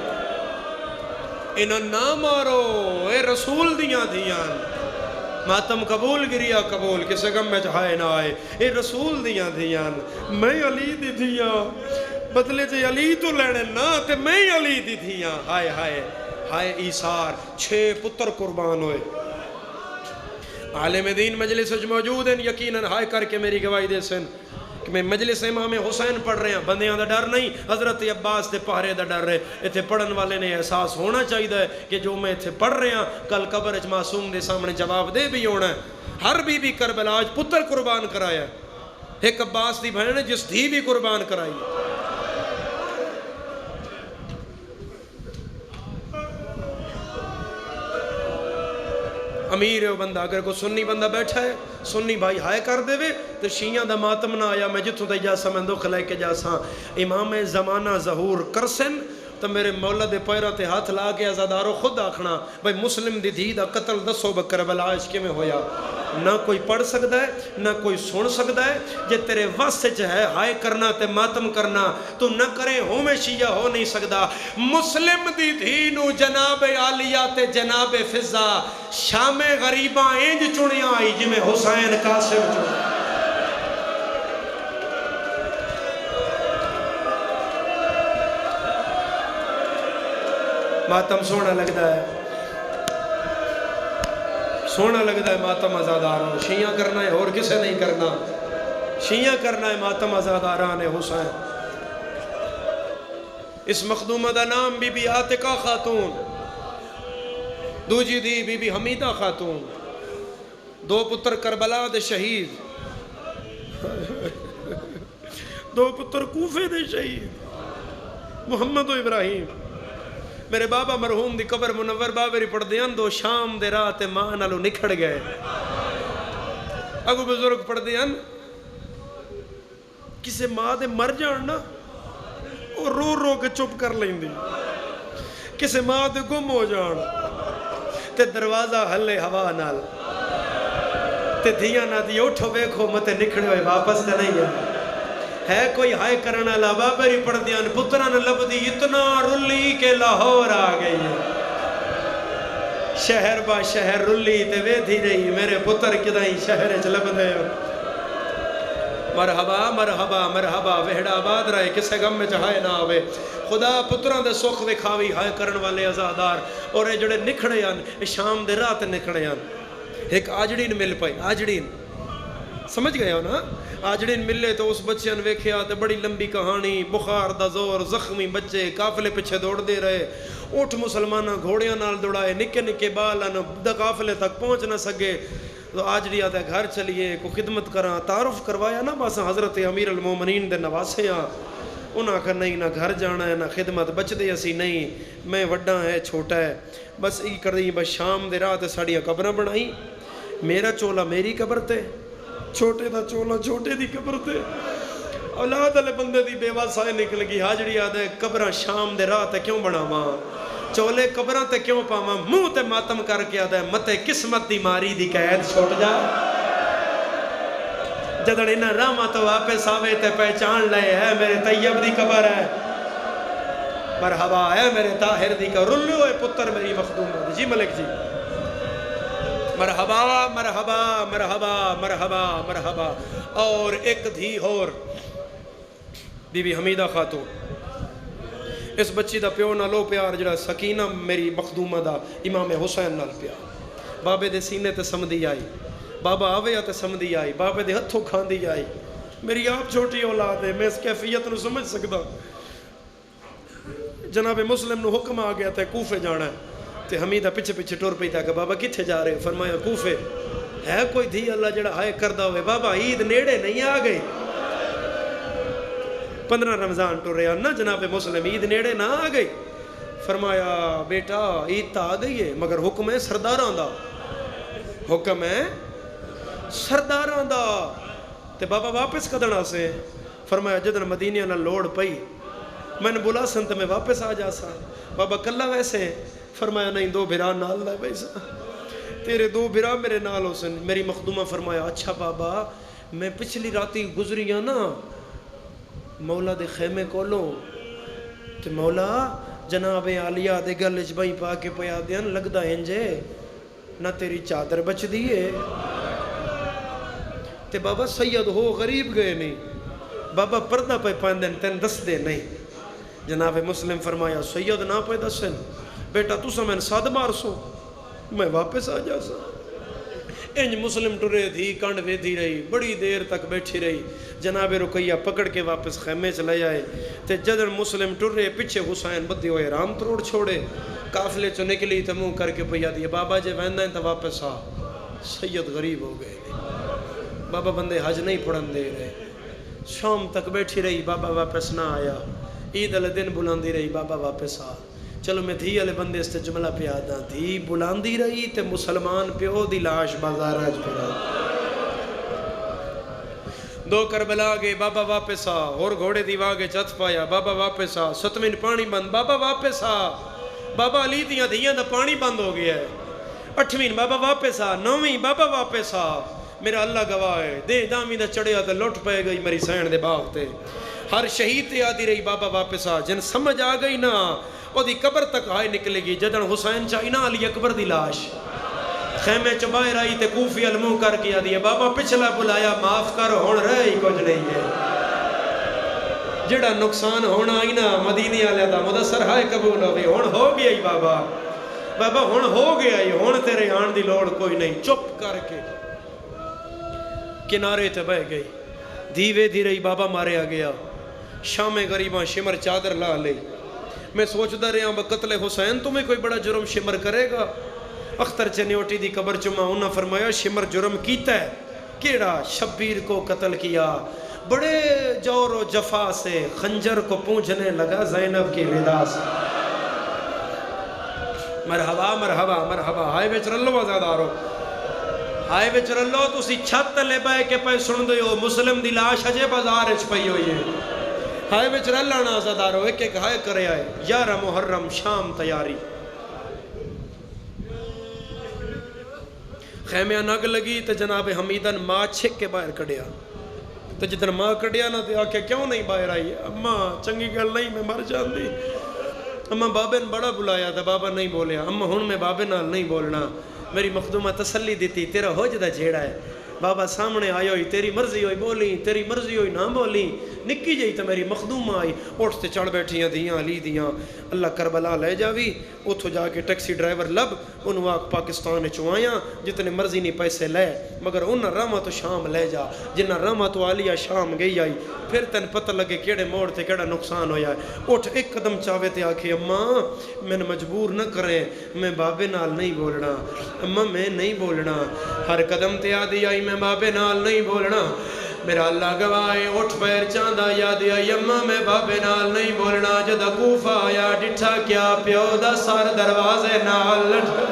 انہاں نہ مارو اے رسول دیا دھیاں ماتم قبول گریا قبول کسے غم میں چاہے نہ آئے اے رسول دیاں دیاں میں علی دی دیاں بدلے جے علی تو لینے نہ تے میں علی دی دیاں ہائے ہائے ہائے ایثار 6 پتر قربان ہوئے عالم دین مجلس وچ موجود ہیں یقیناً ہائے کر کے میری گواہی دے سن کہ میں مجلس امام حسین پڑھ رہے ہیں بندیاں دا ڈر نہیں حضرت عباس دے پہرے دا ڈر رہے اتھے پڑھن والے نے احساس ہونا چاہیے ہے کہ جو میں اتھے پڑھ رہے ہیں کل قبر اچ معصوم دے سامنے جواب دے بھی ہونا ہے ہر بی بی کربلا اج پتر قربان کرایا ہے ایک عباس دی بہن نے جس دھی بھی قربان کرائی امیر ہے وہ بندہ اگر کوئی سنی بندہ بیٹھا ہے سنی بھائی ہائے کر دے وے تو شیعہ دا ماتم نہ آیا میں جتوں تے جاسا میں دکھ لے کے جاسا امام زمانہ ظہور کرسن تو میرے مولا دے پیرہ تے ہاتھ لا کے ازادارو خود آکھنا بھائی مسلم دی دھی دا قتل دسو بکربلا اج کیویں ہویا نہ کوئی پڑھ سکتا ہے نہ کوئی سن سکتا ہے جے تیرے واسطے ہے ہائے کرنا تے ماتم کرنا تو نہ کرے ہوں میں شیعہ ہو نہیں سکتا مسلم دی دھینو جناب عالیہ تے جناب فضا شام غریباں اینج چنیاں آئی جی میں حسین قاسم چنیاں ماتم سونا لگتا ہے سونا لگتا ہے ماتم ازاداروں شیعہ کرنا ہے اور کسے نہیں کرنا شیعہ کرنا ہے ماتم ازاداران حسین اس مخدومہ دا نام بی بی عاتقہ خاتون دوجی دی بی بی حمیدہ خاتون 2 پتر کربلا دے شہید 2 پتر کوفے دے شہید محمد و ابراہیم میرے بابا مرحوم دی قبر منور باوری پڑھ دیاں 2 شام دے رات ماں نالو نکھڑ گئے اگو بزرگ پڑھ دیاں کسے ماں دے مر جان نا اور رو رو کے چپ کر لیں دی کسے ماں دے گم ہو جان تے دروازہ ہلے ہوا نال تے دھیاں نہ دی اٹھو بیکھو متے نکھڑے ہوئے واپس تے نہیں ہے کوئی ہائے کرنا لابا بری پڑھ دیان پتران لب دی اتنا رلی کے لاہور آ گئی ہے شہر با شہر رلی تے وے دھی رہی میرے پتر کدائیں شہر چلب دے مرحبا مرحبا مرحبا وہڑا آباد رہے کسے غم میں چاہائے نہ آوے خدا پتران دے سوکھ وکھاوی ہائے کرن والے ازادار اور اے جڑے نکھڑے آن شام دے رات نکھڑے آن ایک آجڑین مل پائی آجڑین سمجھ گئے ہو نا آجڑین ملے تو اس بچے ان ویکھیا تے بڑی لمبی کہانی بخار دا زور زخمی بچے قافلے پیچھے دوڑ دے رہے اٹھ مسلمانہ گھوڑیاں نال دوڑائے نکے نکے بالان دا قافلے تک پہنچ نہ سکے تو آجڑی آدھے گھر چلیے کو خدمت کراں تعارف کروایا نا بس حضرت امیر المومنین دے نواسے ہاں انہاں کا نہیں نہ گھر جانا ہے نہ خدمت بچ دے اسی نہیں میں وڈا ہے چھوٹا ہے بس ای کر دیں بس شام دے رات ساڑیاں قبریں بنائی میرا چولا میری قبر تے چھوٹے دا چولا چھوٹے دی قبر تے اولاد علی بندے دی بیوہ سائے نکل گی حاجڑی آدھے قبرہ شام دے رات کیوں بنا ماں چولے قبرہ تے کیوں پا ماں منہ تے ماتم کر کے آدھے متے قسمت دی ماری دی قید چھوٹ جا جدن انہا راما تو واپس آوے تے پہچان لئے ہے میرے طیب دی قبر ہے مرحبا ہے میرے طاہر دی قبر رلو ہے پتر میری مخدوم ہے جی ملک جی مرحبا مرحبا مرحبا مرحبا مرحبا. اور ایک دھی اور بی بی حمیدہ خاتون. اس بچی دا پیو نالو پیار جڑا سکینہ میری مخدومہ دا امام حسین نال پیار. بابے دے سینے تے سمدھی آئی, بابا آوے تے سمدھی آئی, بابے دے ہتھوں کھاندی آئی. میری آپ چھوٹی اولاد ہے, میں اس کیفیت نو سمجھ سکتا. جناب مسلم نو حکم آ گیا تے کوفے جانا ہے, تے حمیدہ پیچھے پیچھے ٹور پئی کہ بابا کتھے جا رہے؟ فرمایا کوفے. ہے کوئی دھی اللہ جڑا ہائے کردہ ہوئے؟ بابا عید نیڑے نہیں آ گئی, 15 رمضان ٹور رہا نا جناب مسلم, عید نیڑے نہ آ گئی. فرمایا بیٹا عید تا آ گئی ہے مگر حکم ہے سرداراں دا, حکم ہے سرداراں دا. تے بابا واپس کدنا سے؟ فرمایا جدن مدینہ نہ لوڑ پئی میں نے بلا سن تے میں واپس آ جا سا. بابا کلا ویسے؟ فرمایا نہیں, 2 بھرا نال لے بھائی سا, تیرے 2 بھرا میرے نال ہو سن. میری مخدومہ فرمایا اچھا بابا میں پچھلی راتی گزری ہاں نا مولا دے خیمے کولوں, تے مولا جناب عالیہ دے گل وچ بئی پا کے پیا دیاں, لگدا انجے نہ تیری چادر بچ دیئے. تے بابا سید ہو غریب گئے نہیں, بابا پردہ پہ پاندن تین دس دے نہیں. جناب مسلم فرمایا سید نہ پہ دسن بیٹا تو سمین ساد مار سو, میں واپس آ جا سا. انج مسلم ٹرے تھی کنڈ ویدھی رہی, بڑی دیر تک بیٹھی رہی. جناب رقیہ پکڑ کے واپس خیمے چلے آئے. تے جدن مسلم ٹرے پیچھے حسین بدی ہوئے رام تروڑ چھوڑے, قافلے چو نکلی تے منہ کر کے پیا دیا بابا جے ویندائیں تا واپس آ. سید غریب ہو گئے, بابا بندے حج نہیں پڑھن دے رہے. شام تک بیٹھی رہی, بابا واپس نہ آیا. عید علی دن بلاندی رہی, بابا واپس آ. چلو میں دھی علی بندے اس تے جملہ پیادا, دھی بلاندی رہی تے مسلمان پیو دی لاش بازار اج پڑا. 2 کربلا گئے, بابا واپس آ. اور گھوڑے دی واگے چت پایا, بابا واپس آ. 7ویں پانی بند, بابا واپس آ. بابا علی دیاں دھیاں دا پانی بند ہو گیا ہے. 8ویں بابا واپس آ. 9ویں بابا واپس آ. میرا اللہ گواہ ہے, دے دامی دا چڑھیا تے لٹ پے گئی میری سین دے باغ تے. ہر شہید تے آدھی رہی بابا واپس آ. جن سمجھ آ گئی نا او دی قبر تک آئے نکلے گی. جدن حسین چاہی نا علی اکبر دی لاش خیمے چ باہر آئی تے کوفی المو کر کے آدھی ہے بابا پچھلا بلایا معاف کر, ہون رہی کچھ نہیں ہے. جڑا نقصان ہونا آئی نا مدینی آلے دا مدثر ہائے قبول ہو گئی. ہون ہو گیا ہی بابا, بابا ہون ہو گیا ہی, ہون تیرے آن دی لوڑ کوئی نہیں. چپ کر کے کنارے تے بہ گئی. دھیوے دی رہی, بابا مارے آ گیا. شام غریباں شمر چادر لا لئی. میں سوچتا رہا ہوں قتل حسین تمہیں کوئی بڑا جرم شمر کرے گا. اختر چنیوٹی دی قبر چما انہاں فرمایا شمر جرم کیتا ہے. کیڑا؟ شبیر کو قتل کیا. بڑے جور و جفا سے خنجر کو پونجھنے لگا زینب کی ودا سے. مرحبا مرحبا مرحبا. ہائے بچ رلو آزادارو, ہائے بچ رلو تسی چھت لے بائے کے پہ سن دیو مسلم دی لاش اجے بازار اچ پئی ہوئی ہے. ہائے بچ رلانا آزادارو, ایک ایک ہائے کرے آئے. 11 محرم شام تیاری. خیمیاں نگ لگی تو جناب حمیدن ماں چھک کے باہر کڑیا. تو جتنا ماں کڑیا نا تو آکھے کیوں نہیں باہر آئی؟ اماں چنگی گل نہیں, میں مر جان دی. اماں بابے نے بڑا بلایا تھا, بابا نہیں بولیا. اماں ہن میں بابے نال نہیں بولنا. میری مخدومہ تسلی دیتی تیرا ہو جدہ جھیڑا ہے. بابا سامنے آئی ہوئی, تیری مرضی ہوئی بولی, تیری مرضی ہوئی نہ بولی. نکی جائی تو میری مخدومہ آئی, اٹھتے چڑھ بیٹھیاں دیاں علی دیاں. اللہ کربلا لے جاوی. اتھو جا کے ٹیکسی ڈرائیور لب انہوں آگ پاکستان چوائیاں جتنے مرضی نہیں پیسے لے, مگر انہاں رامہ تو شام لے جا. جنہاں رامہ تو عالیہ شام گئی آئی. پھر تن پتہ لگے کیڑے موڑ تے کیڑا نقصان ہویا ہے. اٹھ ایک قدم چاہوے تے آکھے اماں میں مجبور نہ کریں, میں بابے نال نہیں بولنا. اماں میں نہیں بولنا. ہر قدم تے آدھی آئی میں بابے نال نہیں بولنا. میرا اللہ گواہ اٹھ پیر چاندہ یاد آئی اماں میں بابے نال نہیں بولنا. جدہ کوفہ آیا ڈٹھا کیا پیو دا سار دروازے نال لٹھا.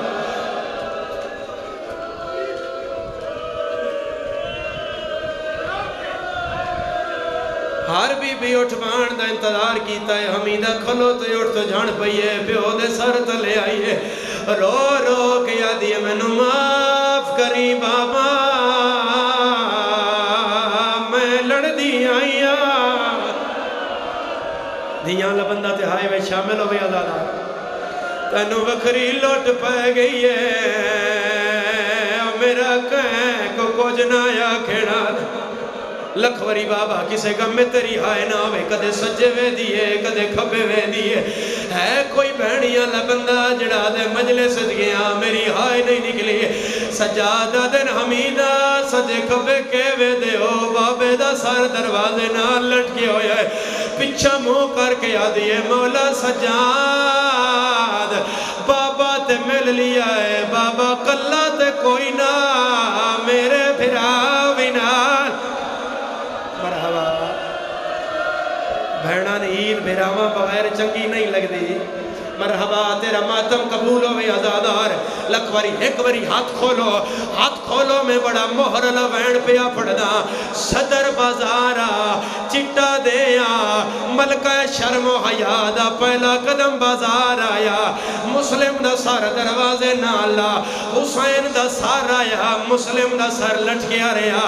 ہر بی بی اٹھ بان دا انتظار کیتا ہے. حمیدہ کھلو تو اٹھ تو جھان پئیے پیو دے سر تلے آئیے. رو رو کے یادی میں نو معاف کری بابا میں لڑ دی آئیا. دیاں لبندہ تے ہائے میں شامل ہوئے آزادہ تینو وکھری لوٹ پہ گئی ہے. کو کچھ نہ آکھنا لکھوری بابا کسے غم میں تیری ہائے نہ ہوئے کدے سجے وے دیئے کدے کھبے وے دیئے ہے کوئی بہنیاں لبندہ جڑا دے مجلس گیا میری ہائے نہیں نکلی سجادہ دن حمیدہ سجے کھبے کے وے دے ہو بابے دا سار دروازے نہ لٹ کے ہویا ہے پچھا منہ کر کے آدھیے مولا سجاد بابا تے مل لیا ہے بابا کلہ تے کوئی نہ میرے پھراوی نال مرحبا بھیڑان عید بھیراواں بغیر چنگی نہیں لگ دی مرحبا تیرا ماتم قبول ہوئے عزادار لکھواری ایک وری ہاتھ کھولو میں بڑا مہر لوین پیا پڑھنا صدر بازارا چٹا دیا ملکہ شرم و حیادہ پہلا قدم بازار آیا مسلم دا سار دروازے نالا حسین دا سار آیا مسلم دا سار لٹ گیا رہا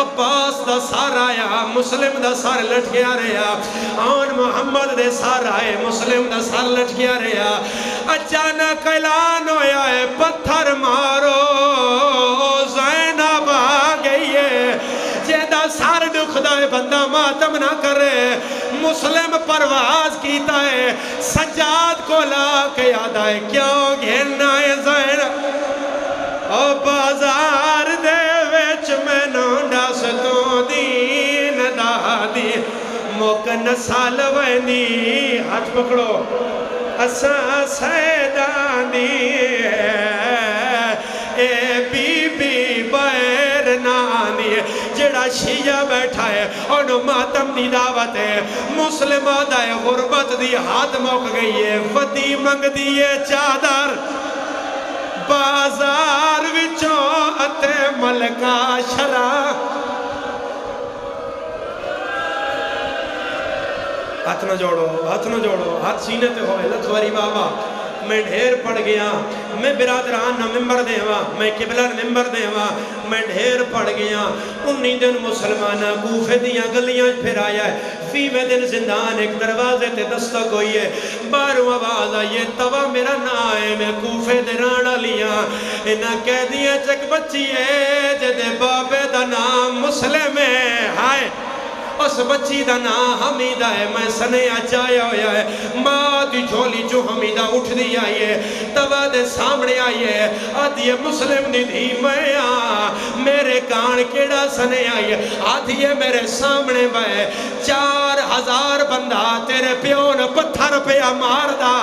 عباس دا سار آیا مسلم دا سار لٹ گیا رہا آن محمد دے سار آئے مسلم دا سار لٹ گیا رہا اچانک اعلان ہویا ہے پتھر مارو زینب آ گئی ہے جیدہ سار دکھ دائے بندہ ماتم نہ کرے مسلم پرواز کیتا ہے سجاد کو لا کے یاد آئے کیوں گھرنا ہے زینب او بازار دے ویچ میں نونڈا ستوں دین دا دی موکن سال ویندی ہاتھ پکڑو اساں سیدان دی اے بی بی بیر نانی جڑا شیعہ بیٹھا ہے انہوں ماتم دی دعوت ہے مسلم آدھائے غربت دی ہاتھ موک گئی ہے ودی منگ دیئے چادر بازار وچوں اتے ملکہ شرح ہاتھ نہ جوڑو ہاتھ سینے تے ہوئے لکھواری بابا میں ڈھیر پڑ گیا میں برادران نہ ممبر دیوا میں قبلان ممبر دیوا میں ڈھیر پڑ گیا انہی دن مسلمانہ کوفے دیاں گلیاں پھر آیا ہے فیوے دن زندان ایک دروازے تے دستک ہوئی ہے باروں آواز آئیے توا میرا نائے میں کوفے درانا لیا انہا کہہ دیا چک بچی ہے جدے بابے دا نام مسلم ہے ہائے اس بچی دا نا حمیدہ ہے میں سنے آجایا ہویا ہے ماں دی جھولی جو حمیدہ اٹھ دی آئی ہے توا دے سامنے آئی ہے آدھی مسلم دی دھی میں میرے کان کیڑا سنے آئی ہے آدھی میرے سامنے بے 4000 بندہ تیرے پیون پتھر پیا مار دا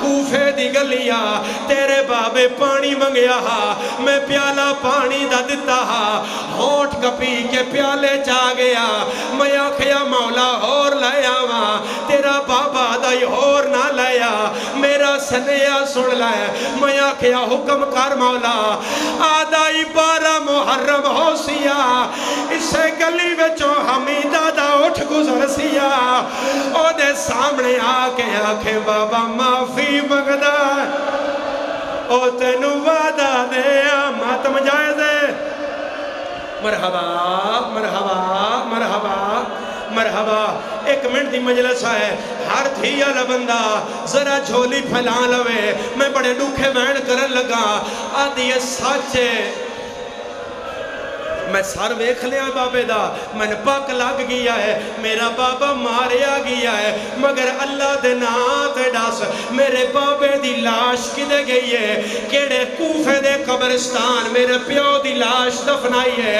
کوفے دی گلیا تیرے بابے پانی منگیا میں پیالہ پانی دا دیتا ہونٹ کپی کے پیالے جا گیا میں آکھیا مولا اور لیا تیرا بابا دائی اور نہ لیا میرا سنیا سن لیا میں آکھیا حکم کر مولا آدائی 12 محرم ہو سیا اسے گلی وچوں حمیدہ دا اٹھ گزر سیا او دے سامنے آکے آکھے بابا معافی مگدہ او تینو وعدہ دیا ماتم جائز ہے مرحبا مرحبا مرحبا مرحبا ایک منٹ دی مجلس ہے ہر دھیا لبندہ ذرا جھولی پھیلان لوے میں بڑے ڈوکھے بین کرن لگا آدھی ساچے میں سار ویکھ لیا بابے دا میں نے پاک لگ گیا ہے میرا بابا ماریا گیا ہے مگر اللہ دے نات ڈاس میرے بابے دی لاش کدے گئی ہے کیڑے کوفے دے قبرستان میرے پیو دی لاش دفنائی ہے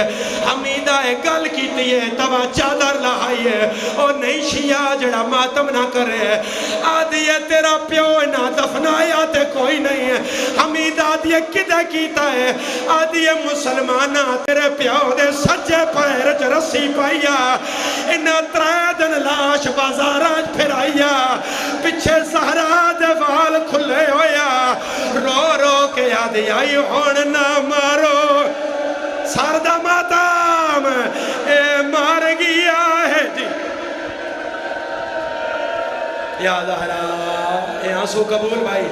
حمیدہ گل کیتی ہے توا چادر لائی ہے اور نہیں شیعہ جڑا ماتم نہ کرے آدھی ہے تیرا پیو نہ دفنایا تے کوئی نہیں ہے حمیدہ آدھی ہے کدے کیتا ہے آدھی ہے مسلمانہ تیرے پیو دے سجے پیر چ رسی پائیا انہاں 3 دن لاش بازاراں پھر آئیا پیچھے زہرا دے وال کھلے ہویا رو رو کے یاد آئی ہون نہ مارو سردہ ماتم اے مار گیا ہے جی یاد آرہا اے آنسو قبول بھائی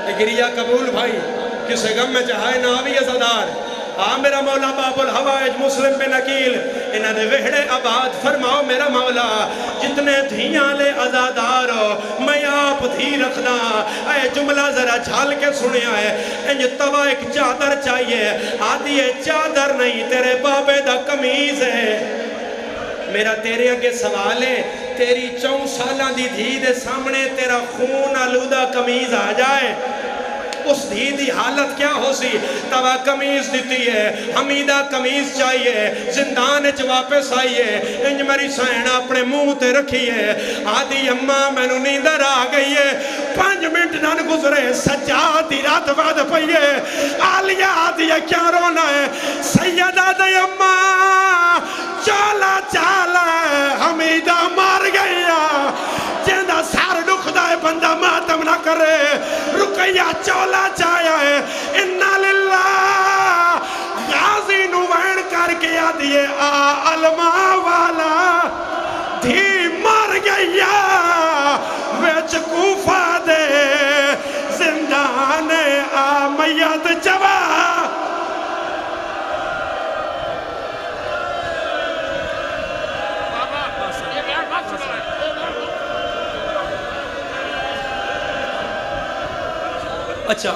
اے گریہ قبول بھائی کسے غم میں چاہائے نہ آوی عزادار میرا مولا باب الحوائج مسلم بن عقیل انہاں دے وہڑے آباد فرماؤ میرا مولا جتنے دھیاں لے عزادار ہو میں آپ دھی رکھنا اے جملہ ذرا جھال کے سنیا ہے انج توا ایک چادر چاہیے آدھی ہے چادر نہیں تیرے بابے دا قمیض ہے میرا تیرے اگے سوال ہے تیری 4 سالاں دی دھی دے سامنے تیرا خون آلودہ قمیض آ جائے اس دھی دی حالت کیا ہو سی توا قمیض دیتی ہے حمیدہ قمیض چاہیے زندان اچ واپس آئیے انج میری سین اپنے منہ تے رکھی ہے آدھی اماں میں نو نیندر آ گئی ہے 5 منٹ نہ گزرے سجاد دی رات بعد پئیے آلیہ آدھی ہے کیا رونا ہے سیدہ دی اماں چالا چالا حمیدہ مار گئی جیندہ سار دکھدا ہے بندہ ماتم نہ کرے رکیہ چولا چایا ہے انہا للہ غازی نوین کر کے آدھئے علمہ والا دھی مار گیا ویچ کوفہ دے زندان میت جوا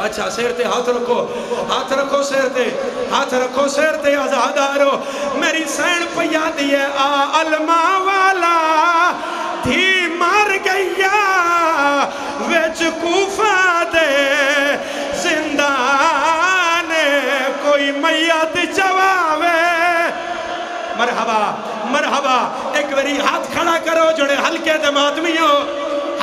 اچھا سیر تے ہاتھ رکھو سیر تے آزادارو میری سین پیا دیئے علمہ والا دھی مار گیا ویچ کوفہ دے زندان کوئی میت جواوے مرحبا ایک وری ہاتھ کھڑا کرو جڑے ہلکے دمادمی ہو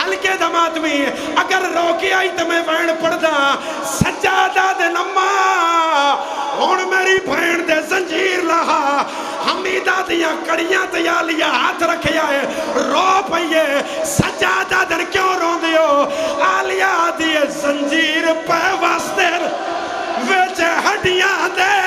ہلکے دمادمی اگر روکی آئی تو میں وین پڑھ دا سجادہ دے نماں ہون میری بھین دے زنجیر لہا حمیدہ دیا کڑیاں تیالیا ہاتھ رکھیا ہے رو پئیے سجادہ دن کیوں رو دیو آلیا دیئے زنجیر پہ واسطے ویچے ہڈیاں دے